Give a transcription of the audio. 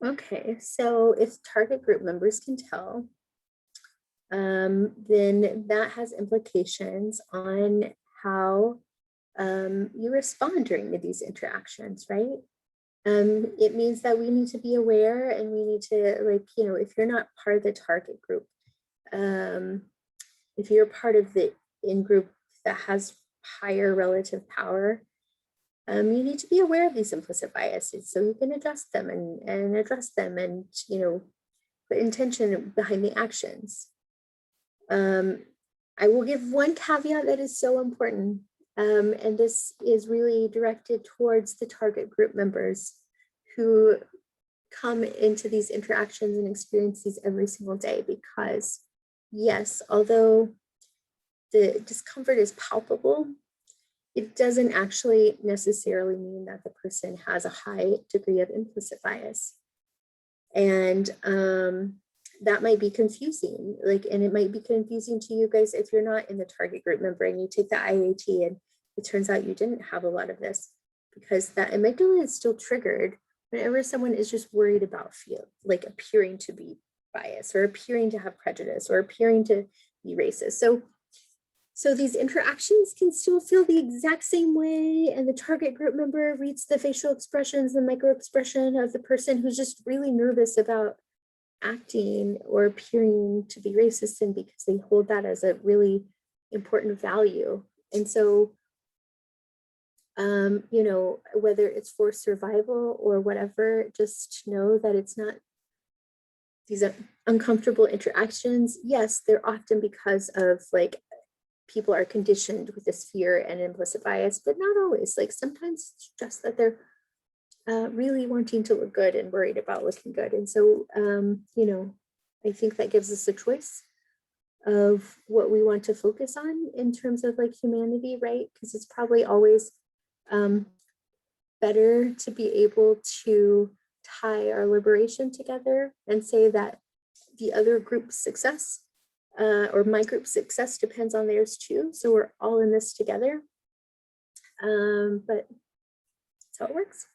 Okay, so if target group members can tell, then that has implications on how you respond during these interactions, right? It means that we need to be aware and we need to, like, if you're not part of the target group, um, if you're part of the in group that has higher relative power, you need to be aware of these implicit biases so you can adjust them and address them and, put intention behind the actions. Um, I will give one caveat that is so important, and this is really directed towards the target group members who come into these interactions and experience these every single day. Because, yes, although the discomfort is palpable, it doesn't actually necessarily mean that the person has a high degree of implicit bias. And that might be confusing, and it might be confusing to you guys if you're not in the target group member and you take the IAT and it turns out you didn't have a lot of this, because that amygdala is still triggered whenever someone is just worried about appearing to be biased or appearing to have prejudice or appearing to be racist. So these interactions can still feel the exact same way, and the target group member reads the facial expressions, the micro expression of the person who's just really nervous about acting or appearing to be racist, and because they hold that as a really important value. And so, whether it's for survival or whatever, just know that it's not these uncomfortable interactions. Yes, they're often because of people are conditioned with this fear and implicit bias, but not always. Sometimes it's just that they're really wanting to look good and worried about looking good. And so, I think that gives us a choice of what we want to focus on in terms of humanity, right? Because it's probably always better to be able to tie our liberation together and say that the other group's success or my group's success depends on theirs too. So we're all in this together. But that's how it works.